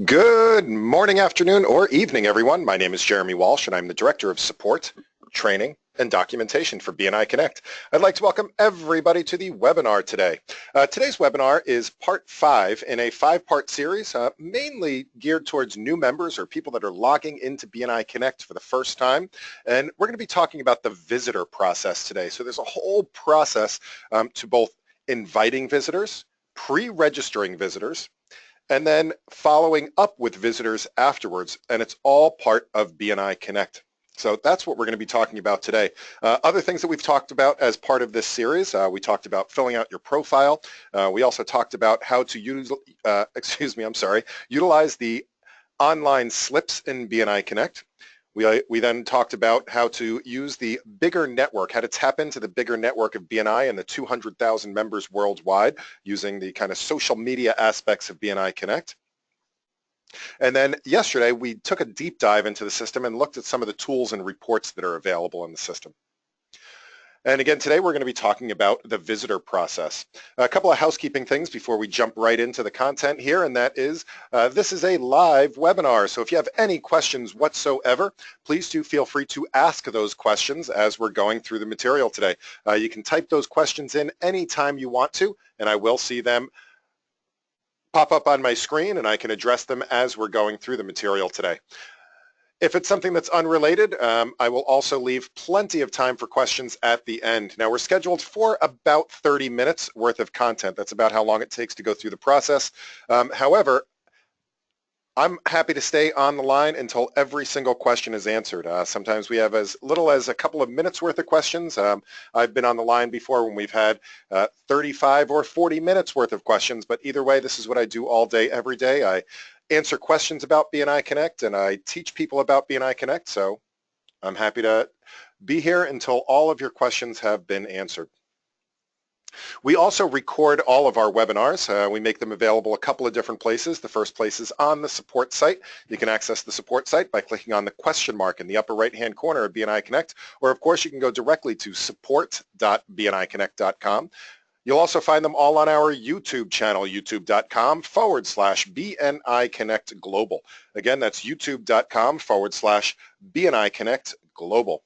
Good morning, afternoon, or evening, everyone. My name is Jeremy Walsh, and I'm the Director of Support, Training, and Documentation for BNI Connect. I'd like to welcome everybody to the webinar today. Today's webinar is part 5 in a 5-part series, mainly geared towards new members or people that are logging into BNI Connect for the first time. And we're going to be talking about the visitor process today. So there's a whole process to both inviting visitors, pre-registering visitors, and then following up with visitors afterwards, and it's all part of BNI Connect. So that's what we're going to be talking about today. Other things that we've talked about as part of this series, we talked about filling out your profile. We also talked about how to use, utilize the online slips in BNI Connect. We then talked about how to use the bigger network, how to tap into the bigger network of BNI and the 200,000 members worldwide using the kind of social media aspects of BNI Connect. And then yesterday, we took a deep dive into the system and looked at some of the tools and reports that are available in the system. And again, today we're going to be talking about the visitor process. A couple of housekeeping things before we jump right into the content here, and that is this is a live webinar. So if you have any questions whatsoever, please do feel free to ask those questions as we're going through the material today. You can type those questions in anytime you want to, and I will see them pop up on my screen, and I can address them as we're going through the material today. If it's something that's unrelated, I will also leave plenty of time for questions at the end. Now, we're scheduled for about 30 minutes worth of content. That's about how long it takes to go through the process. However, I'm happy to stay on the line until every single question is answered. Sometimes we have as little as a couple of minutes worth of questions. I've been on the line before when we've had 35 or 40 minutes worth of questions, but either way, this is what I do all day, every day. I answer questions about BNI Connect, and I teach people about BNI Connect, so I'm happy to be here until all of your questions have been answered. We also record all of our webinars. We make them available a couple of different places. The first place is on the support site. You can access the support site by clicking on the question mark in the upper right-hand corner of BNI Connect, or of course you can go directly to support.bniconnect.com. You'll also find them all on our YouTube channel, youtube.com/BNI Connect Global. Again, that's youtube.com/BNI Connect Global.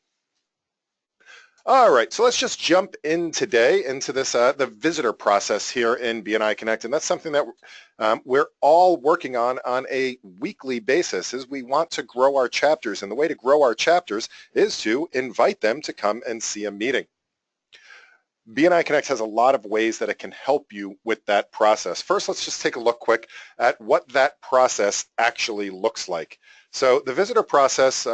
All right, so let's just jump in today into this, the visitor process here in BNI Connect, and that's something that we're all working on a weekly basis, is we want to grow our chapters, and the way to grow our chapters is to invite them to come and see a meeting. BNI Connect has a lot of ways that it can help you with that process. First, let's just take a look quick at what that process actually looks like. So the visitor process,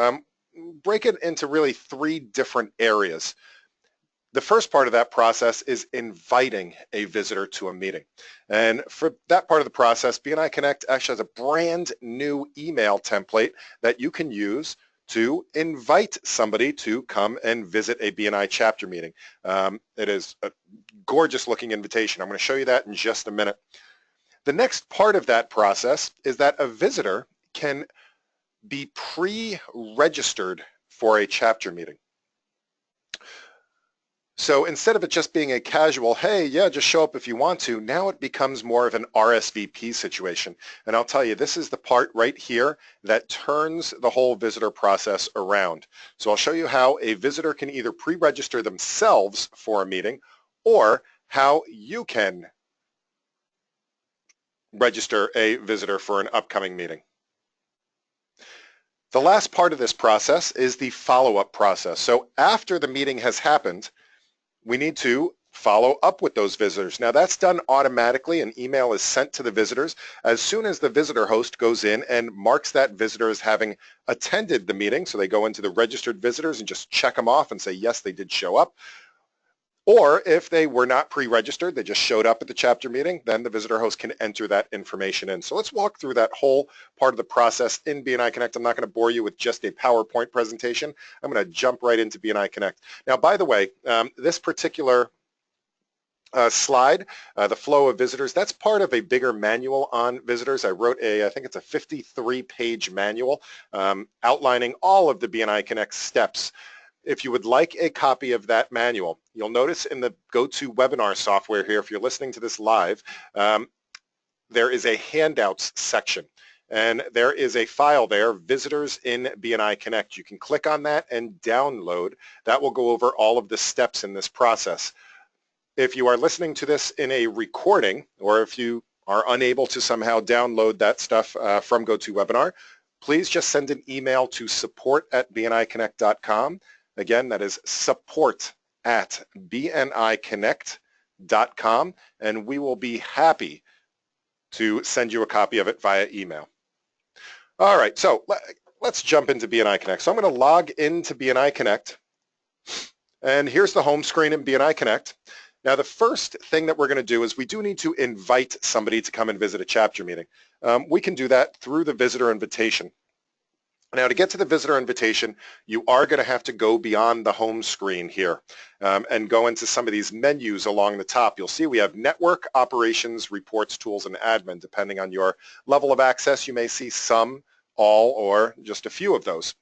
break it into really 3 different areas. The first part of that process is inviting a visitor to a meeting. And for that part of the process, BNI Connect actually has a brand new email template that you can use to invite somebody to come and visit a BNI chapter meeting. It is a gorgeous looking invitation. I'm going to show you that in just a minute. The next part of that process is that a visitor can be pre-registered for a chapter meeting. So instead of it just being a casual, hey, yeah, just show up if you want to, now it becomes more of an RSVP situation. And I'll tell you, this is the part right here that turns the whole visitor process around. So I'll show you how a visitor can either pre-register themselves for a meeting, or how you can register a visitor for an upcoming meeting. The last part of this process is the follow-up process. So after the meeting has happened, we need to follow up with those visitors. Now that's done automatically. An email is sent to the visitors as soon as the visitor host goes in and marks that visitor as having attended the meeting. So they go into the registered visitors and just check them off and say, yes, they did show up. Or if they were not pre-registered, they just showed up at the chapter meeting, then the visitor host can enter that information in. So let's walk through that whole part of the process in BNI Connect. I'm not going to bore you with just a PowerPoint presentation. I'm going to jump right into BNI Connect. Now, by the way, this particular slide, the flow of visitors, that's part of a bigger manual on visitors. I wrote I think it's a 53-page manual outlining all of the BNI Connect steps. If you would like a copy of that manual, you'll notice in the GoToWebinar software here, if you're listening to this live, there is a handouts section. and there is a file there, Visitors in BNI Connect. You can click on that and download. That will go over all of the steps in this process. If you are listening to this in a recording, or if you are unable to somehow download that stuff from GoToWebinar, please just send an email to support@bniconnect.com. Again, that is support@bniconnect.com, and we will be happy to send you a copy of it via email. All right, so let's jump into BNI Connect. So I'm going to log into BNI Connect, and here's the home screen in BNI Connect. Now, the first thing that we're going to do is we do need to invite somebody to come and visit a chapter meeting. We can do that through the visitor invitation. Now, to get to the visitor invitation, you are going to have to go beyond the home screen here and go into some of these menus along the top. You'll see we have network, operations, reports, tools, and admin. Depending on your level of access, you may see some, all, or just a few of those.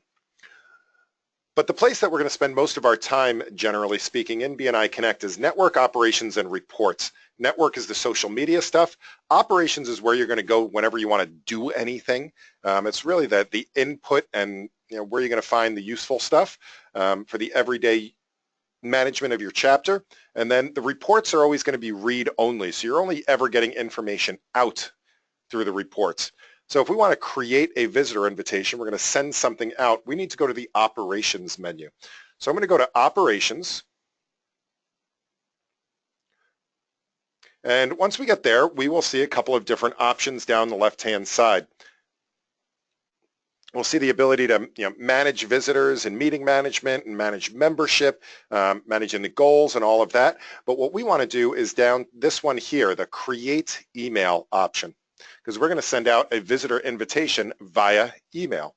But the place that we're going to spend most of our time, generally speaking, in BNI Connect is network, operations, and reports. Network is the social media stuff. Operations is where you're going to go whenever you want to do anything. It's really the input and where you're going to find the useful stuff for the everyday management of your chapter. And then the reports are always going to be read only. So you're only ever getting information out through the reports. So if we want to create a visitor invitation, we're going to send something out, we need to go to the operations menu. So I'm going to go to operations. And once we get there, we will see a couple of different options down the left-hand side. We'll see the ability to manage visitors and meeting management and manage membership, managing the goals and all of that. But what we want to do is down this one here, the create email option, because we're going to send out a visitor invitation via email.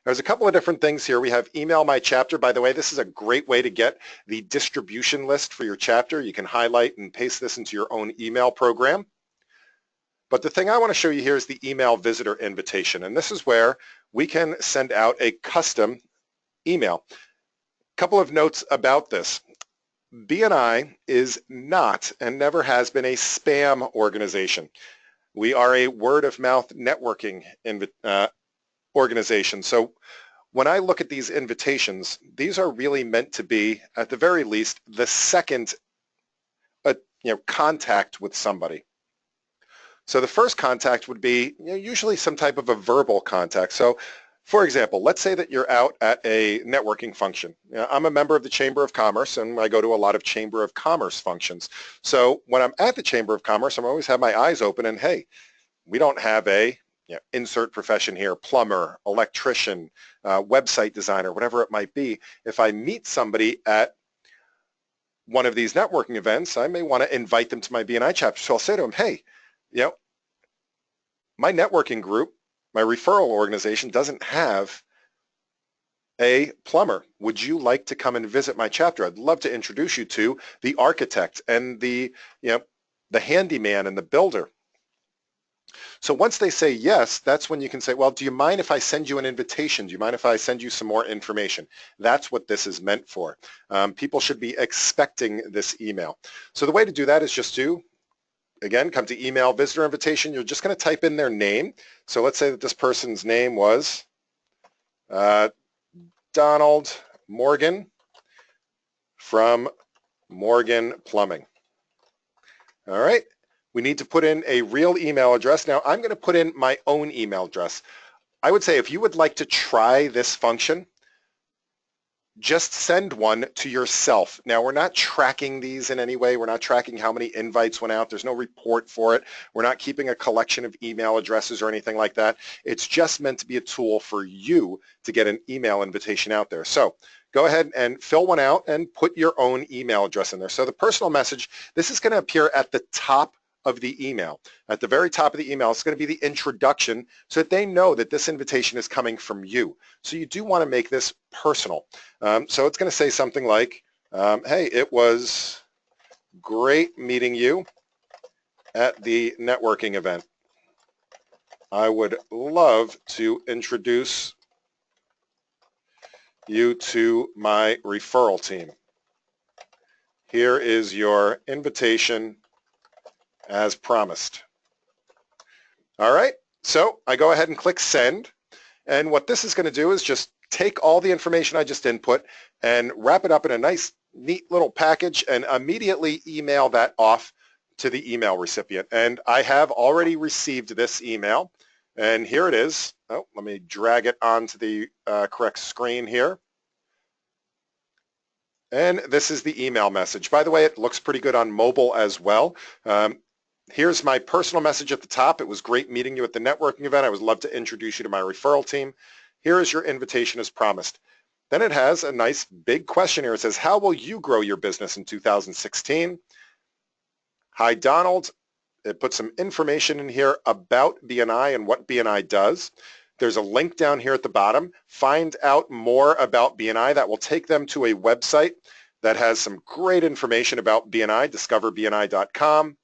There's a couple of different things here. We have email my chapter. By the way, this is a great way to get the distribution list for your chapter. You can highlight and paste this into your own email program. But the thing I want to show you here is the email visitor invitation. And this is where we can send out a custom email. A couple of notes about this. BNI is not and never has been a spam organization. We are a word-of-mouth networking organization. So when I look at these invitations, these are really meant to be, at the very least, the second contact with somebody. So the first contact would be usually some type of a verbal contact. So for example, let's say that you're out at a networking function. I'm a member of the Chamber of Commerce, and I go to a lot of Chamber of Commerce functions. So when I'm at the Chamber of Commerce, I'm always have my eyes open, and hey, we don't have a insert profession here, plumber, electrician, website designer, whatever it might be. If I meet somebody at one of these networking events, I may want to invite them to my BNI chapter. So I'll say to them, hey, my networking group, my referral organization doesn't have a plumber. Would you like to come and visit my chapter? I'd love to introduce you to the architect and the handyman and the builder. So once they say yes, that's when you can say, well, do you mind if I send you an invitation? Do you mind if I send you some more information? That's what this is meant for. People should be expecting this email. So the way to do that is just to, again, come to email visitor invitation. You're just going to type in their name. So let's say that this person's name was Donald Morgan from Morgan Plumbing. All right. We need to put in a real email address. Now, I'm going to put in my own email address. I would say if you would like to try this function, just send one to yourself. Now, we're not tracking these in any way. We're not tracking how many invites went out. There's no report for it. We're not keeping a collection of email addresses or anything like that. It's just meant to be a tool for you to get an email invitation out there. So go ahead and fill one out and put your own email address in there. So the personal message, this is going to appear at the top of the email. At the very top of the email, it's going to be the introduction so that they know that this invitation is coming from you. So you do want to make this personal. So it's going to say something like, hey, it was great meeting you at the networking event. I would love to introduce you to my referral team. Here is your invitation as promised. All right, So I go ahead and click send. And what this is going to do is just take all the information I just input and wrap it up in a nice, neat little package and immediately email that off to the email recipient. And I have already received this email. And here it is. Oh, let me drag it onto the correct screen here. And this is the email message. By the way, it looks pretty good on mobile as well. Here's my personal message at the top. It was great meeting you at the networking event. I would love to introduce you to my referral team. Here is your invitation as promised. Then it has a nice big question here. It says, how will you grow your business in 2016? Hi, Donald. It puts some information in here about BNI and what BNI does. There's a link down here at the bottom. Find out more about BNI. That will take them to a website that has some great information about BNI, discoverbni.com.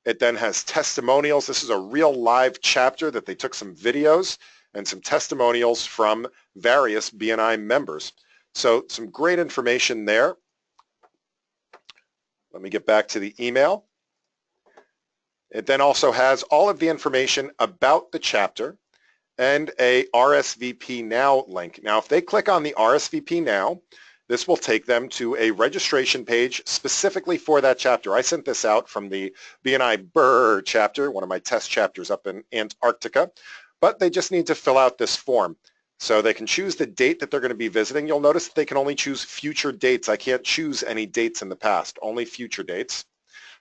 It then has testimonials. This is a real live chapter that they took some videos and some testimonials from various BNI members. So some great information there. Let me get back to the email. It then also has all of the information about the chapter and a RSVP Now link. Now, if they click on the RSVP Now, this will take them to a registration page specifically for that chapter. I sent this out from the BNI Burr chapter, one of my test chapters up in Antarctica, but they just need to fill out this form. So they can choose the date that they're going to be visiting. You'll notice that they can only choose future dates. I can't choose any dates in the past, only future dates.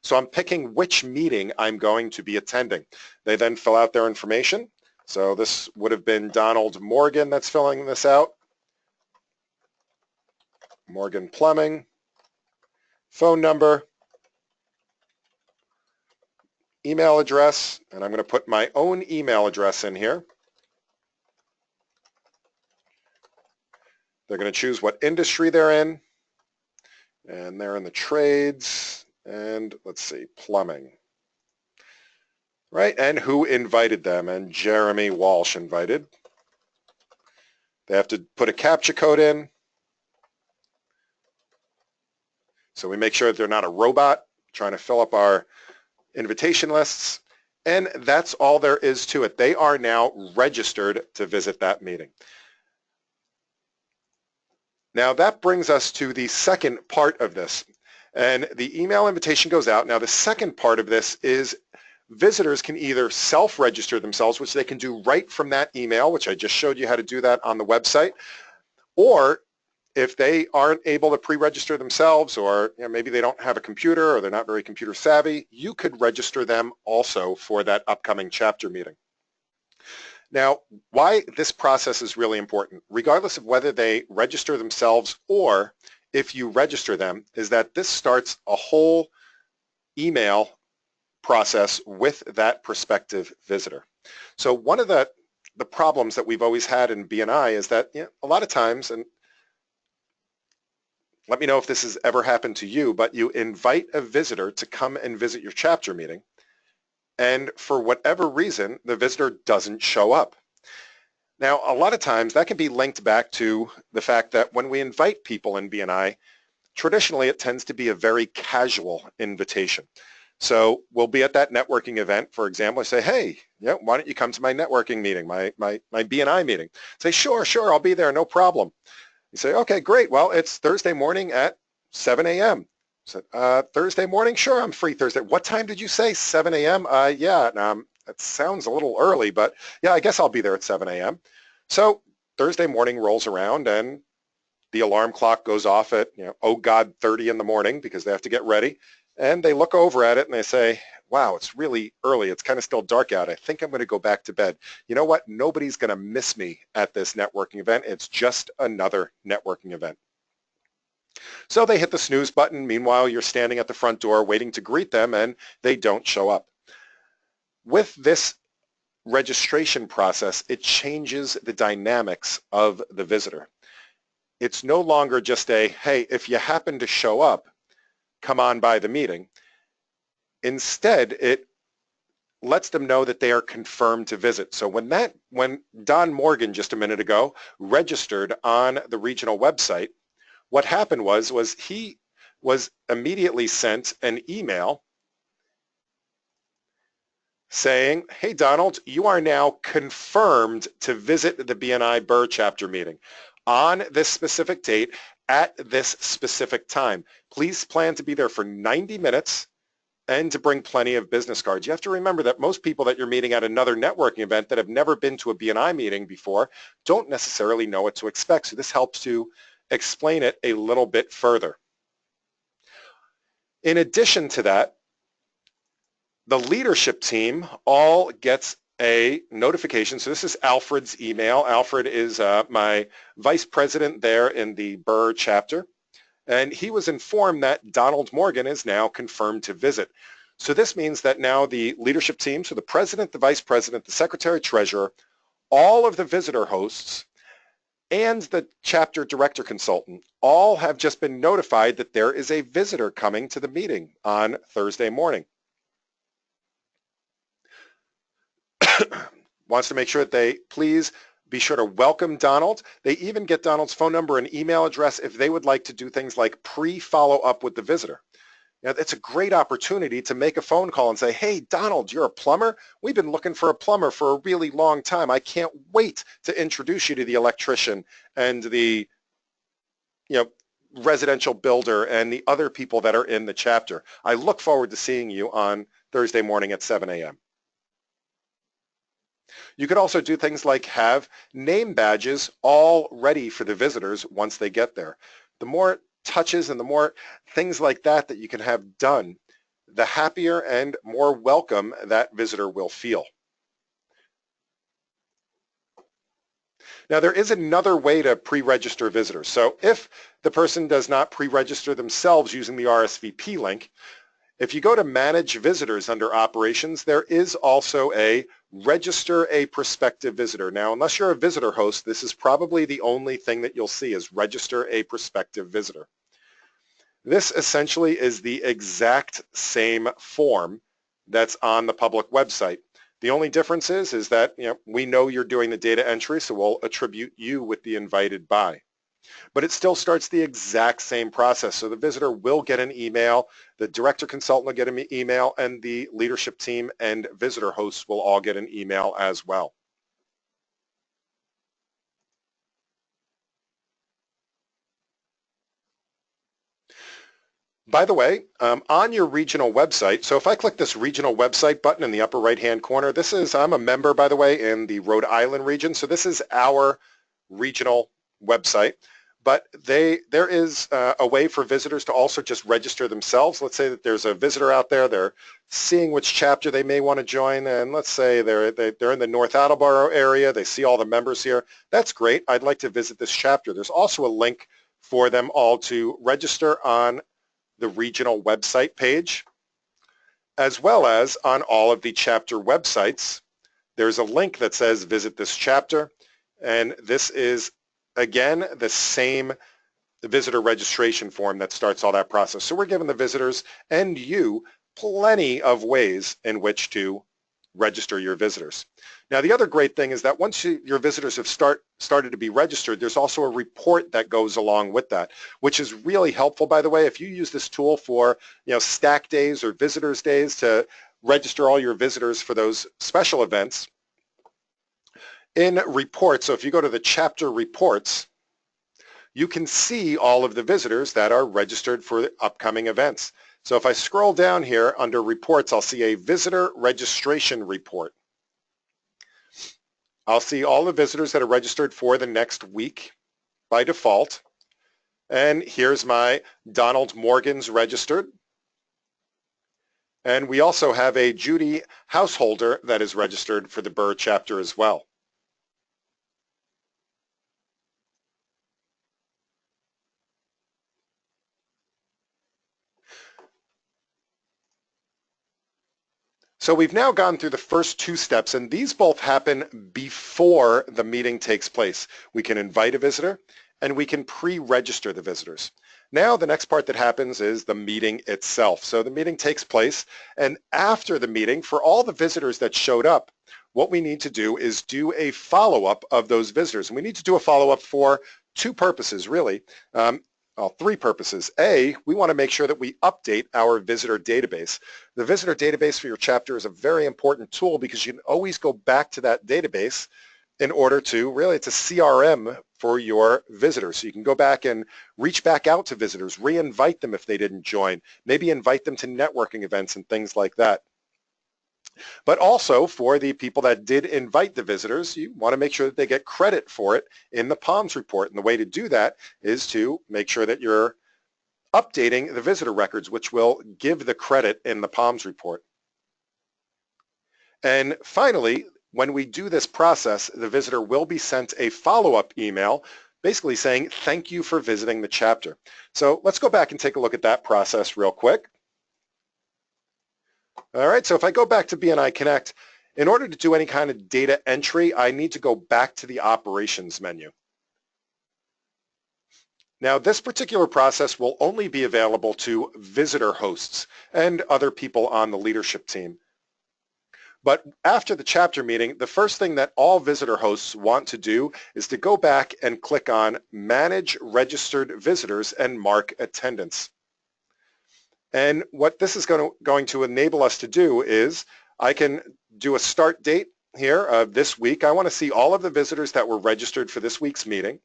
So I'm picking which meeting I'm going to be attending. They then fill out their information. So this would have been Donald Morgan that's filling this out. Morgan Plumbing, phone number, email address, and I'm going to put my own email address in here. They're going to choose what industry they're in, and they're in the trades, and let's see, plumbing. Right, and who invited them, and Jeremy Walsh invited. They have to put a CAPTCHA code in. So we make sure that they're not a robot trying to fill up our invitation lists. And that's all there is to it. They are now registered to visit that meeting. Now that brings us to the second part of this. And the email invitation goes out. Now the second part of this is visitors can either self-register themselves, which they can do right from that email, which I just showed you how to do that on the website, or if they aren't able to pre-register themselves, or maybe they don't have a computer or they're not very computer savvy, you could register them also for that upcoming chapter meeting. Now, why this process is really important, regardless of whether they register themselves or if you register them, is that this starts a whole email process with that prospective visitor. So one of the problems that we've always had in BNI is that a lot of times, and let me know if this has ever happened to you, but you invite a visitor to come and visit your chapter meeting, and for whatever reason, the visitor doesn't show up. Now, a lot of times that can be linked back to the fact that when we invite people in BNI, traditionally it tends to be a very casual invitation. So we'll be at that networking event, for example, I say, hey, why don't you come to my networking meeting, my BNI meeting? Say, sure, I'll be there, no problem. You say, okay, great. Well, it's Thursday morning at 7 a.m. So, Thursday morning? Sure, I'm free Thursday. What time did you say? 7 a.m.? Yeah, that sounds a little early, but yeah, I guess I'll be there at 7 a.m. So Thursday morning rolls around and the alarm clock goes off at, oh God, 30 in the morning because they have to get ready. And they look over at it and they say, wow, it's really early. It's kind of still dark out. I think I'm going to go back to bed. You know what? Nobody's going to miss me at this networking event. It's just another networking event. So they hit the snooze button. Meanwhile, you're standing at the front door waiting to greet them and they don't show up. With this registration process, it changes the dynamics of the visitor. It's no longer just a, hey, if you happen to show up, come on by the meeting. Instead, it lets them know that they are confirmed to visit. So when Don Morgan just a minute ago registered on the regional website, what happened was he was immediately sent an email saying, hey, Donald, you are now confirmed to visit the BNI Burr chapter meeting on this specific date at this specific time. Please plan to be there for 90 minutes and to bring plenty of business cards. You have to remember that most people that you're meeting at another networking event that have never been to a BNI meeting before don't necessarily know what to expect. So this helps to explain it a little bit further. In addition to that, the leadership team all gets a notification. So this is Alfred's email. Alfred is my vice president there in the Burr chapter. And he was informed that Donald Morgan is now confirmed to visit. So this means that now the leadership team, so the president, the vice president, the secretary treasurer, all of the visitor hosts, and the chapter director consultant all have just been notified that there is a visitor coming to the meeting on Thursday morning. Wants to make sure that they please be sure to welcome Donald. They even get Donald's phone number and email address if they would like to do things like pre-follow up with the visitor. Now, it's a great opportunity to make a phone call and say, hey, Donald, you're a plumber? We've been looking for a plumber for a really long time. I can't wait to introduce you to the electrician and the residential builder and the other people that are in the chapter. I look forward to seeing you on Thursday morning at 7 a.m. You could also do things like have name badges all ready for the visitors once they get there. The more touches and the more things like that that you can have done, the happier and more welcome that visitor will feel. Now, there is another way to pre-register visitors. So if the person does not pre-register themselves using the RSVP link, if you go to Manage Visitors under Operations, there is also a Register a Prospective Visitor. Now, unless you're a visitor host, this is probably the only thing that you'll see is Register a Prospective Visitor. This essentially is the exact same form that's on the public website. The only difference is that we know you're doing the data entry, so we'll attribute you with the invited by. But it still starts the exact same process. So the visitor will get an email, the director consultant will get an email, and the leadership team and visitor hosts will all get an email as well. By the way, on your regional website, so if I click this regional website button in the upper right-hand corner, I'm a member, by the way, in the Rhode Island region. So this is our regional website. But there is a way for visitors to also just register themselves. Let's say that there's a visitor out there, they're seeing which chapter they may want to join, and let's say they're in the North Attleboro area, they see all the members here. That's great, I'd like to visit this chapter. There's also a link for them all to register on the regional website page, as well as on all of the chapter websites. There's a link that says visit this chapter, and this is again the same visitor registration form that starts all that process. So we're giving the visitors and you plenty of ways in which to register your visitors. Now, the other great thing is that once your visitors have started to be registered, there's also a report that goes along with that, which is really helpful, by the way. If you use this tool for stack days or visitors days to register all your visitors for those special events, in reports, so if you go to the chapter reports, you can see all of the visitors that are registered for the upcoming events. So if I scroll down here under reports, I'll see a visitor registration report. I'll see all the visitors that are registered for the next week by default. And here's my Donald Morgan's registered. And we also have a Judy householder that is registered for the Burr chapter as well. So we've now gone through the first two steps, and these both happen before the meeting takes place. We can invite a visitor, and we can pre-register the visitors. Now the next part that happens is the meeting itself. So the meeting takes place, and after the meeting, for all the visitors that showed up, what we need to do is do a follow-up of those visitors. And we need to do a follow-up for two purposes, really. Well, three purposes. A, we want to make sure that we update our visitor database. The visitor database for your chapter is a very important tool because you can always go back to that database in order to, really, it's a CRM for your visitors. So you can go back and reach back out to visitors, re-invite them if they didn't join, maybe invite them to networking events and things like that. But also for the people that did invite the visitors, you want to make sure that they get credit for it in the POMS report. And the way to do that is to make sure that you're updating the visitor records, which will give the credit in the POMS report. And finally, when we do this process, the visitor will be sent a follow-up email basically saying, thank you for visiting the chapter. So let's go back and take a look at that process real quick. All right, so if I go back to BNI Connect, in order to do any kind of data entry, I need to go back to the operations menu. Now, this particular process will only be available to visitor hosts and other people on the leadership team. But after the chapter meeting, the first thing that all visitor hosts want to do is to go back and click on Manage Registered Visitors and mark attendance. And what this is going to enable us to do is I can do a start date here of this week. I want to see all of the visitors that were registered for this week's meeting.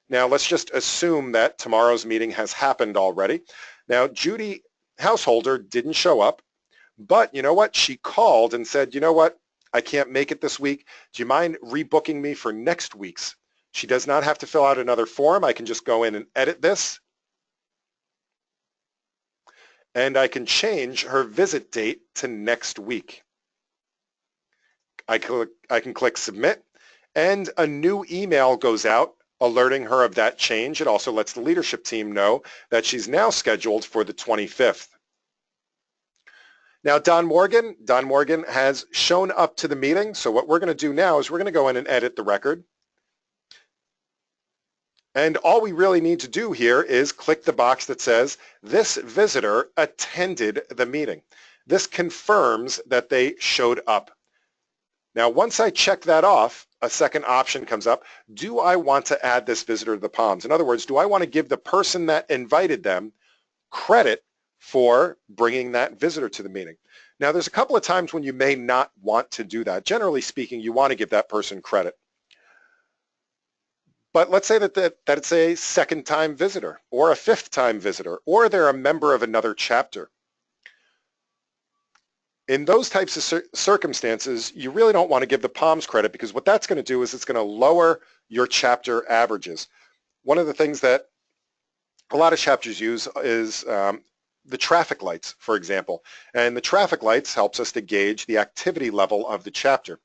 Now let's just assume that tomorrow's meeting has happened already. Now Judy Householder didn't show up, but you know what? She called and said, you know what? I can't make it this week. Do you mind rebooking me for next week's? She does not have to fill out another form. I can just go in and edit this. And I can change her visit date to next week. I can click submit, and a new email goes out alerting her of that change. It also lets the leadership team know that she's now scheduled for the 25th. Now Don Morgan has shown up to the meeting, so what we're going to do now is we're going to go in and edit the record. And all we really need to do here is click the box that says, this visitor attended the meeting. This confirms that they showed up. Now, once I check that off, a second option comes up. Do I want to add this visitor to the POMS? In other words, do I want to give the person that invited them credit for bringing that visitor to the meeting? Now, there's a couple of times when you may not want to do that. Generally speaking, you want to give that person credit. But let's say that it's a second-time visitor or a fifth-time visitor, or they're a member of another chapter. In those types of circumstances, you really don't want to give the POMS credit, because what that's going to do is it's going to lower your chapter averages. One of the things that a lot of chapters use is the traffic lights, for example. And the traffic lights helps us to gauge the activity level of the chapter.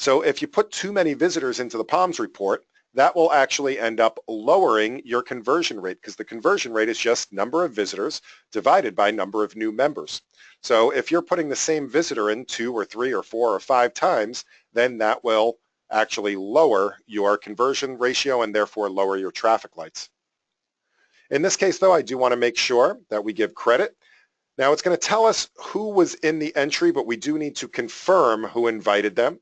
So if you put too many visitors into the POMS report, that will actually end up lowering your conversion rate, because the conversion rate is just number of visitors divided by number of new members. So if you're putting the same visitor in 2 or 3 or 4 or 5 times, then that will actually lower your conversion ratio and therefore lower your traffic lights. In this case, though, I do want to make sure that we give credit. Now it's going to tell us who was in the entry, but we do need to confirm who invited them.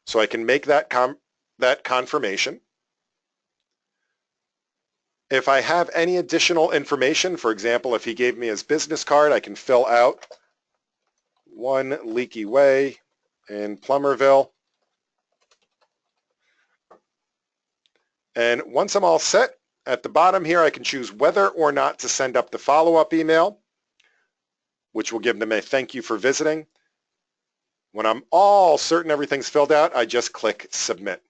So I can make that confirmation. If I have any additional information, for example, if he gave me his business card, I can fill out 1 Leaky Way in Plummerville. And once I'm all set, at the bottom here, I can choose whether or not to send up the follow-up email, which will give them a thank you for visiting. When I'm all certain everything's filled out, I just click submit.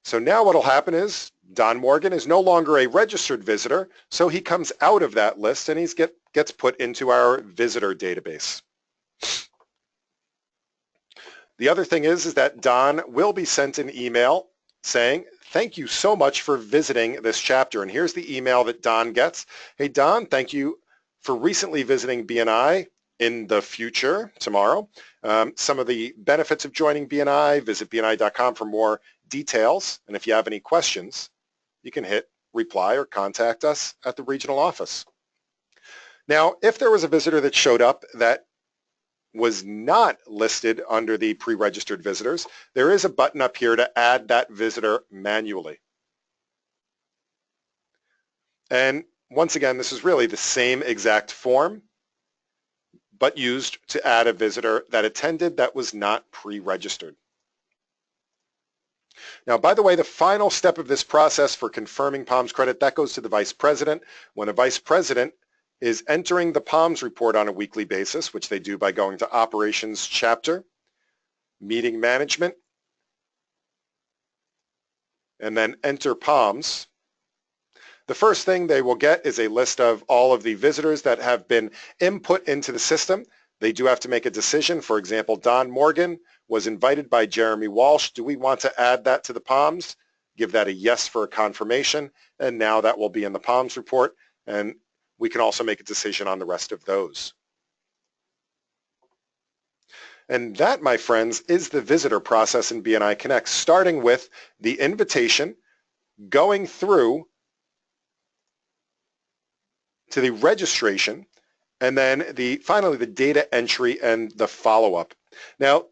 So now what will happen is Don Morgan is no longer a registered visitor, so he comes out of that list and he gets put into our visitor database. The other thing is that Don will be sent an email saying, thank you so much for visiting this chapter. And here's the email that Don gets. Hey, Don, thank you for recently visiting BNI. In the future, tomorrow, some of the benefits of joining BNI, visit bni.com for more details. And if you have any questions, you can hit reply or contact us at the regional office. Now, if there was a visitor that showed up that was not listed under the pre-registered visitors, there is a button up here to add that visitor manually. And once again, this is really the same exact form, but used to add a visitor that attended that was not pre-registered. Now, by the way, the final step of this process for confirming PALMS credit, that goes to the vice president. When a vice president is entering the PALMS report on a weekly basis, which they do by going to Operations Chapter, Meeting Management, and then enter PALMS, the first thing they will get is a list of all of the visitors that have been input into the system. They do have to make a decision. For example, Don Morgan was invited by Jeremy Walsh. Do we want to add that to the PALMS? Give that a yes for a confirmation, and now that will be in the PALMS report, and we can also make a decision on the rest of those. And that, my friends, is the visitor process in BNI Connect, starting with the invitation, going through to the registration, and then finally the data entry and the follow-up. Now,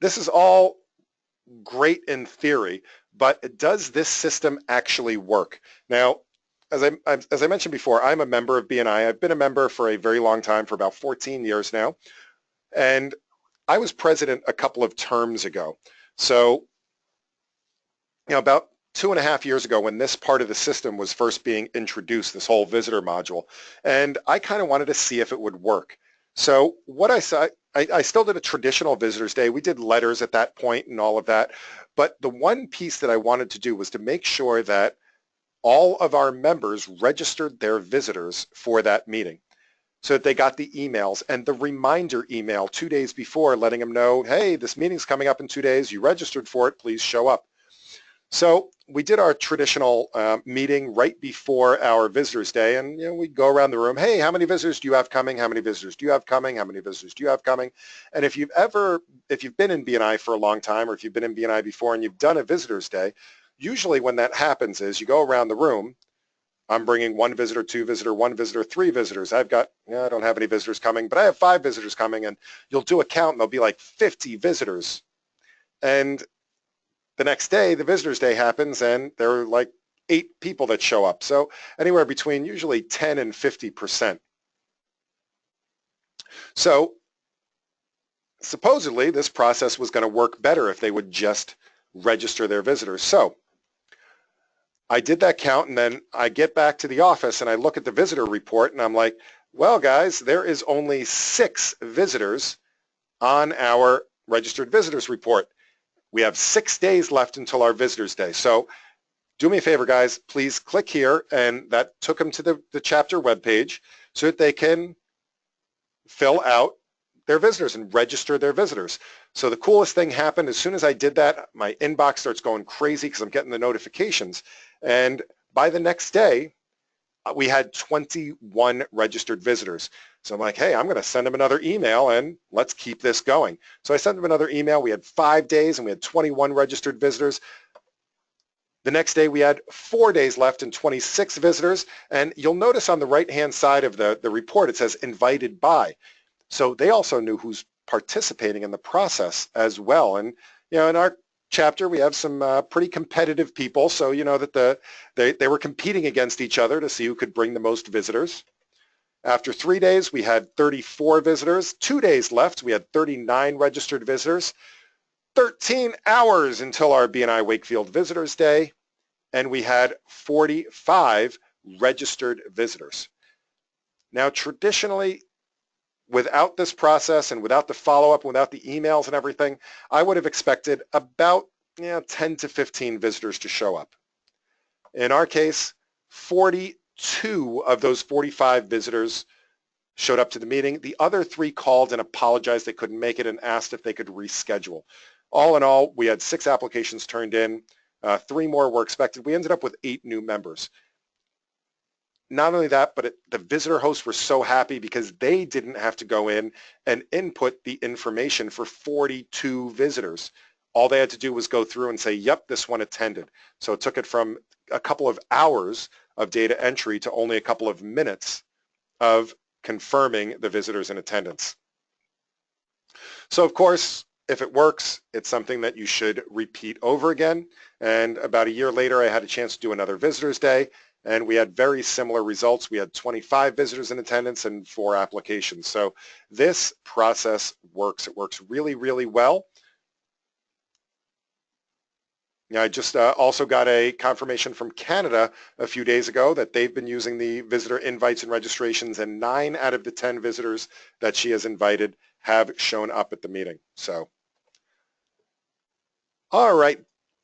this is all great in theory, but does this system actually work? Now, as I mentioned before, I'm a member of BNI. I've been a member for a very long time, for about 14 years now, and I was president a couple of terms ago. So, about 2.5 years ago when this part of the system was first being introduced, this whole visitor module, and I kind of wanted to see if it would work. So what I saw, I still did a traditional Visitors Day. We did letters at that point and all of that, but the one piece that I wanted to do was to make sure that all of our members registered their visitors for that meeting so that they got the emails and the reminder email 2 days before letting them know, hey, this meeting's coming up in 2 days. You registered for it. Please show up. So we did our traditional meeting right before our Visitors Day, and we go around the room, hey, how many visitors do you have coming? How many visitors do you have coming? How many visitors do you have coming? And if you've been in BNI for a long time, or if you've been in BNI before and you've done a Visitors Day, usually when that happens is you go around the room, I'm bringing 1 visitor, 2 visitor, 1 visitor, 3 visitors. I don't have any visitors coming, but I have 5 visitors coming, and you'll do a count and there'll be like 50 visitors. And the next day, the Visitors Day happens, and there are like 8 people that show up. So anywhere between usually 10 and 50%. So supposedly, this process was going to work better if they would just register their visitors. So I did that count, and then I get back to the office, and I look at the visitor report, and I'm like, well, guys, there is only 6 visitors on our registered visitors report. We have 6 days left until our Visitors Day. So do me a favor, guys, please click here, and that took them to the chapter webpage so that they can fill out their visitors and register their visitors. So the coolest thing happened as soon as I did that, my inbox starts going crazy because I'm getting the notifications. And by the next day, we had 21 registered visitors. So I'm like, hey, I'm going to send them another email and let's keep this going. So I sent them another email. We had 5 days and we had 21 registered visitors. The next day we had 4 days left and 26 visitors. And you'll notice on the right-hand side of the report, it says invited by. So they also knew who's participating in the process as well. And, in our chapter, we have some pretty competitive people. So, that they were competing against each other to see who could bring the most visitors. After 3 days, we had 34 visitors. 2 days left, we had 39 registered visitors. 13 hours until our BNI Wakefield Visitors Day, and we had 45 registered visitors. Now, traditionally, without this process and without the follow-up, without the emails and everything, I would have expected about 10 to 15 visitors to show up. In our case, 42 of those 45 visitors showed up to the meeting. The other 3 called and apologized they couldn't make it and asked if they could reschedule. All in all, we had 6 applications turned in. 3 more were expected. We ended up with 8 new members. Not only that, but the visitor hosts were so happy because they didn't have to go in and input the information for 42 visitors. All they had to do was go through and say, yep, this one attended. So it took it from a couple of hours of data entry to only a couple of minutes of confirming the visitors in attendance. So of course, if it works, it's something that you should repeat over again. And about a year later, I had a chance to do another Visitors Day, and we had very similar results. We had 25 visitors in attendance and 4 applications. So this process works. It works really, really well. Yeah, I just also got a confirmation from Canada a few days ago that they've been using the visitor invites and registrations, and 9 out of the 10 visitors that she has invited have shown up at the meeting. So, all right,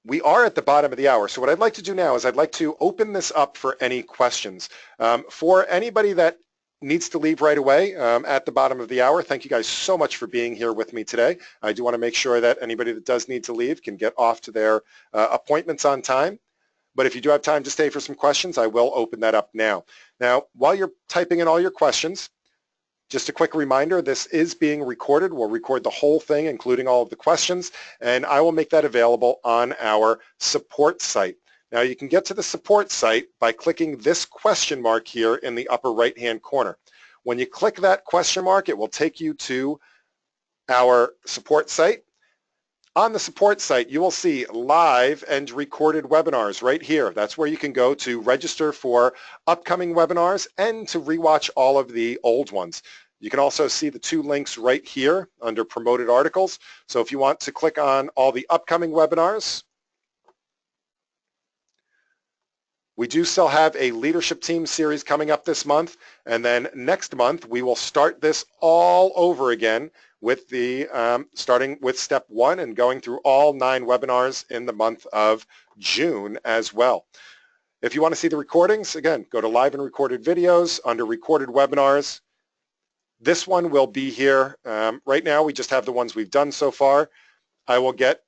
we are at the bottom of the hour. So what I'd like to do now is I'd like to open this up for any questions. For anybody that needs to leave right away at the bottom of the hour, thank you guys so much for being here with me today. I do want to make sure that anybody that does need to leave can get off to their appointments on time. But if you do have time to stay for some questions, I will open that up now. Now, while you're typing in all your questions, just a quick reminder, this is being recorded. We'll record the whole thing, including all of the questions, and I will make that available on our support site. Now you can get to the support site by clicking this question mark here in the upper right-hand corner. When you click that question mark, it will take you to our support site. On the support site, you will see live and recorded webinars right here. That's where you can go to register for upcoming webinars and to rewatch all of the old ones. You can also see the 2 links right here under promoted articles. So if you want to click on all the upcoming webinars, we do still have a leadership team series coming up this month, and then next month we will start this all over again with the starting with step 1 and going through all 9 webinars in the month of June as well. If you want to see the recordings, again, go to live and recorded videos under recorded webinars. This one will be here. Right now we just have the ones we've done so far. I will get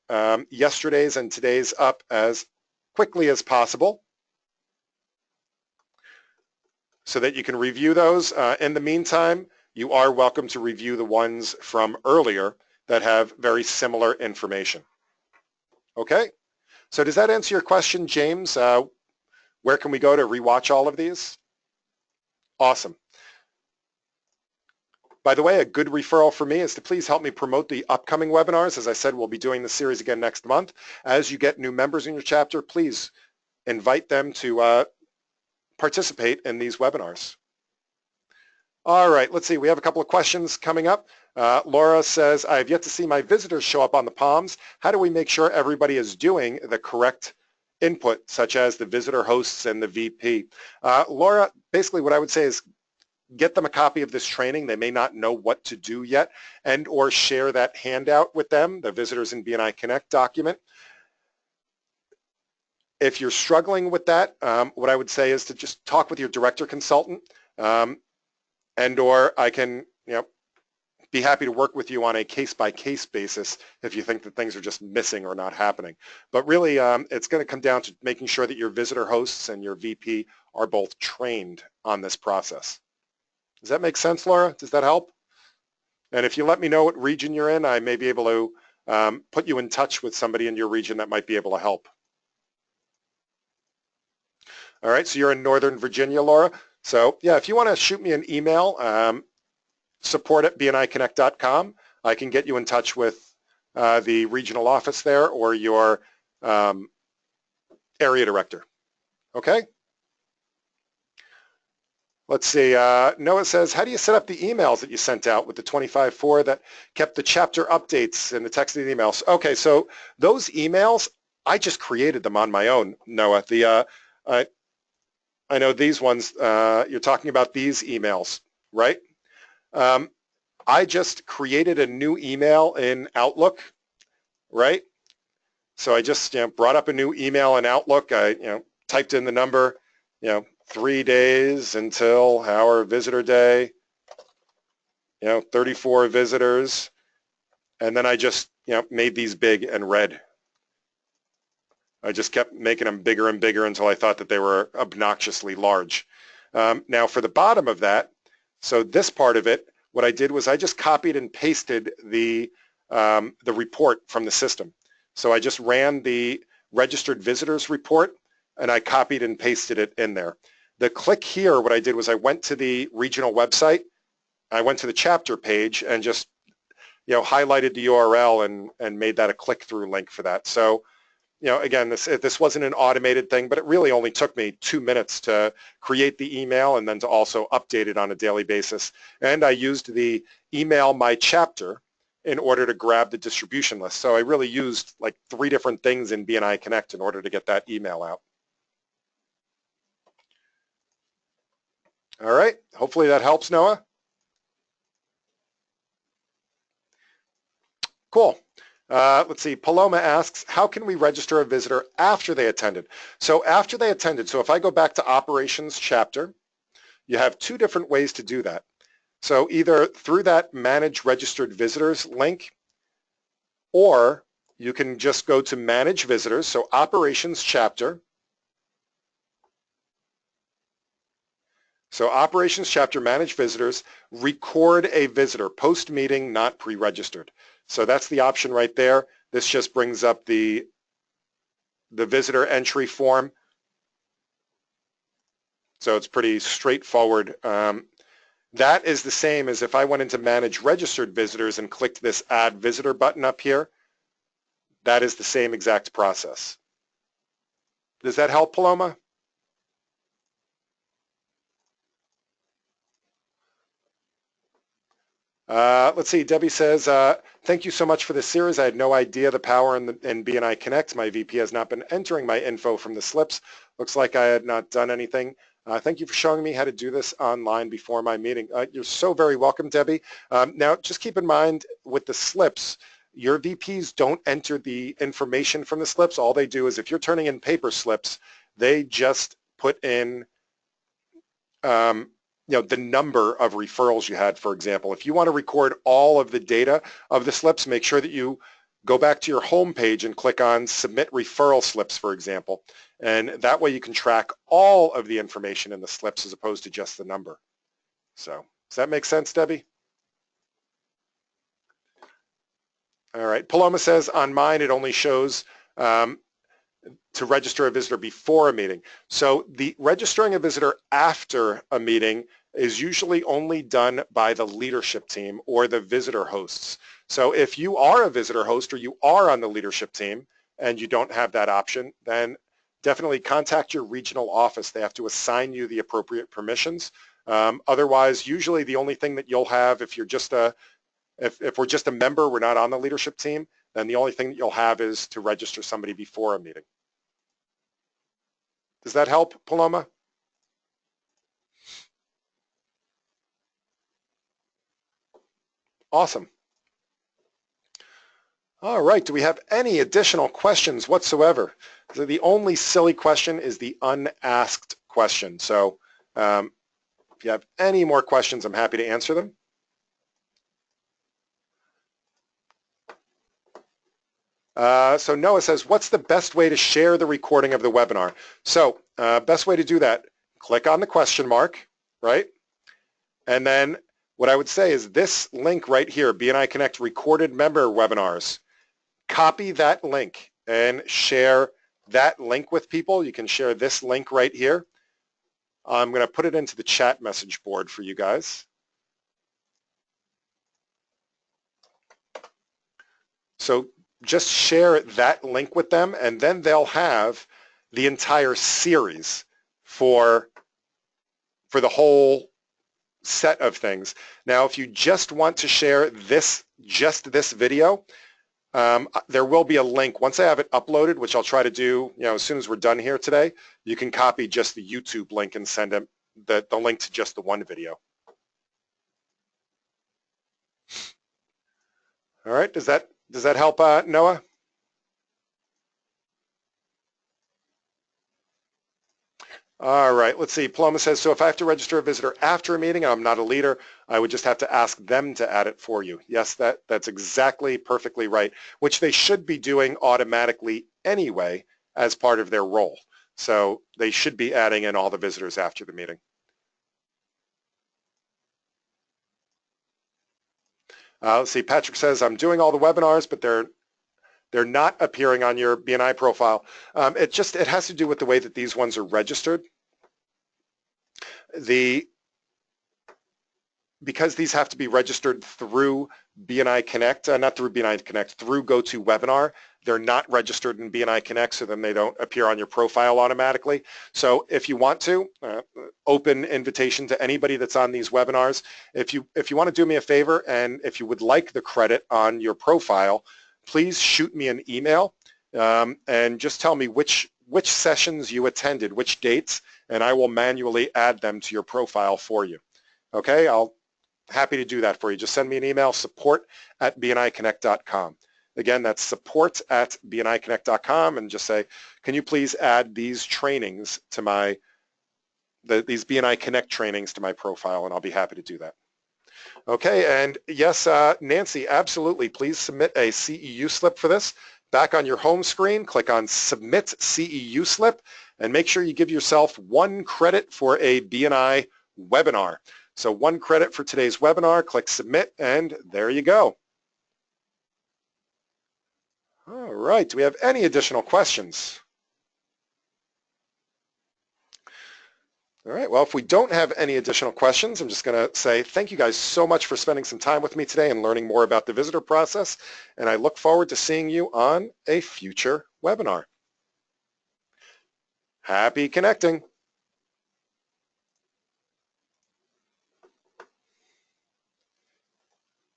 yesterday's and today's up as quickly as possible so that you can review those. In the meantime, you are welcome to review the ones from earlier that have very similar information. Okay, so does that answer your question, James? Where can we go to rewatch all of these? Awesome. By the way, a good referral for me is to please help me promote the upcoming webinars. As I said, we'll be doing the series again next month. As you get new members in your chapter, please invite them to participate in these webinars. All right, let's see. We have a couple of questions coming up. Laura says, I have yet to see my visitors show up on the palms. How do we make sure everybody is doing the correct input, such as the visitor hosts and the VP? Laura, basically what I would say is get them a copy of this training. They may not know what to do yet, and or share that handout with them, the Visitors in BNI Connect document. If you're struggling with that, what I would say is to just talk with your director consultant, and or I can be happy to work with you on a case-by-case basis if you think that things are just missing or not happening. But really, it's going to come down to making sure that your visitor hosts and your VP are both trained on this process. Does that make sense, Laura? Does that help? And if you let me know what region you're in, I may be able to put you in touch with somebody in your region that might be able to help. All right, so you're in Northern Virginia, Laura. So yeah, if you want to shoot me an email, support@bniconnect.com, I can get you in touch with the regional office there or your area director. Okay? Let's see. Noah says, how do you set up the emails that you sent out with the 25-4 that kept the chapter updates and the texted emails? Okay, so those emails, I just created them on my own, Noah. I know these ones, you're talking about these emails, right? I just created a new email in Outlook, right? So I just brought up a new email in Outlook. I typed in the number, 3 days until our visitor day, 34 visitors, and then I just made these big and red. I just kept making them bigger and bigger until I thought that they were obnoxiously large. Now for the bottom of that, so this part of it, what I did was I just copied and pasted the report from the system. So I just ran the registered visitors report and I copied and pasted it in there. The click here, what I did was I went to the regional website, I went to the chapter page and just highlighted the URL and made that a click-through link for that. So again, this wasn't an automated thing, but it really only took me 2 minutes to create the email and then to also update it on a daily basis. And I used the email my chapter in order to grab the distribution list. So I really used like 3 different things in BNI Connect in order to get that email out. All right, hopefully that helps, Noah. Cool. Let's see, Paloma asks, how can we register a visitor after they attended? So after they attended, so if I go back to operations chapter, you have 2 different ways to do that. So either through that manage registered visitors link, or you can just go to manage visitors, so operations chapter. So operations chapter, manage visitors, record a visitor, post meeting, not pre-registered. So that's the option right there. This just brings up the visitor entry form. So it's pretty straightforward. That is the same as if I went into manage registered visitors and clicked this add visitor button up here. That is the same exact process. Does that help, Paloma? Let's see, Debbie says, thank you so much for this series. I had no idea the power in BNI Connect. My VP has not been entering my info from the slips. Looks like I had not done anything. Thank you for showing me how to do this online before my meeting. You're so very welcome, Debbie. Now, just keep in mind with the slips, your VPs don't enter the information from the slips. All they do is if you're turning in paper slips, they just put in the number of referrals you had, for example. If you want to record all of the data of the slips, make sure that you go back to your home page and click on submit referral slips, for example. And that way you can track all of the information in the slips as opposed to just the number. So does that make sense, Debbie? All right. Paloma says on mine it only shows to register a visitor before a meeting. So the registering a visitor after a meeting is usually only done by the leadership team or the visitor hosts. So if you are a visitor host or you are on the leadership team and you don't have that option, then definitely contact your regional office. They have to assign you the appropriate permissions. Otherwise, usually the only thing that you'll have if you're just if we're just a member, we're not on the leadership team, then the only thing that you'll have is to register somebody before a meeting. Does that help, Paloma? Awesome. All right, do we have any additional questions whatsoever? So the only silly question is the unasked question. So if you have any more questions, I'm happy to answer them. So Noah says, what's the best way to share the recording of the webinar? So best way to do that, click on the question mark, right? And then what I would say is this link right here, BNI Connect recorded member webinars. Copy that link and share that link with people. You can share this link right here. I'm going to put it into the chat message board for you guys. So just share that link with them, and then they'll have the entire series for the whole set of things. Now, if you just want to share just this video, there will be a link. Once I have it uploaded, which I'll try to do as soon as we're done here today, you can copy just the YouTube link and send them the link to just the one video. All right, does that help, Noah? All right, let's see. Paloma says, so if I have to register a visitor after a meeting and I'm not a leader, I would just have to ask them to add it for you. Yes, that's exactly perfectly right, which they should be doing automatically anyway as part of their role. So they should be adding in all the visitors after the meeting. Let's see. Patrick says, I'm doing all the webinars, but they're not appearing on your BNI profile. It has to do with the way that these ones are registered. Because these have to be registered through BNI Connect, not through BNI Connect, through GoToWebinar. They're not registered in BNI Connect, so then they don't appear on your profile automatically. So if you want to, open invitation to anybody that's on these webinars. If you want to do me a favor, and if you would like the credit on your profile, please shoot me an email and just tell me which sessions you attended, which dates, and I will manually add them to your profile for you. Okay, I'll happy to do that for you. Just send me an email, support@bniconnect.com. Again, that's support@bniconnect.com, and just say, can you please add these trainings to my, these BNI Connect trainings to my profile, and I'll be happy to do that. Okay, and yes, Nancy, absolutely. Please submit a CEU slip for this. Back on your home screen, click on Submit CEU Slip, and make sure you give yourself 1 credit for a BNI webinar. So 1 credit for today's webinar, click Submit, and there you go. All right, do we have any additional questions? All right, well, if we don't have any additional questions, I'm just going to say thank you guys so much for spending some time with me today and learning more about the visitor process, and I look forward to seeing you on a future webinar. Happy connecting.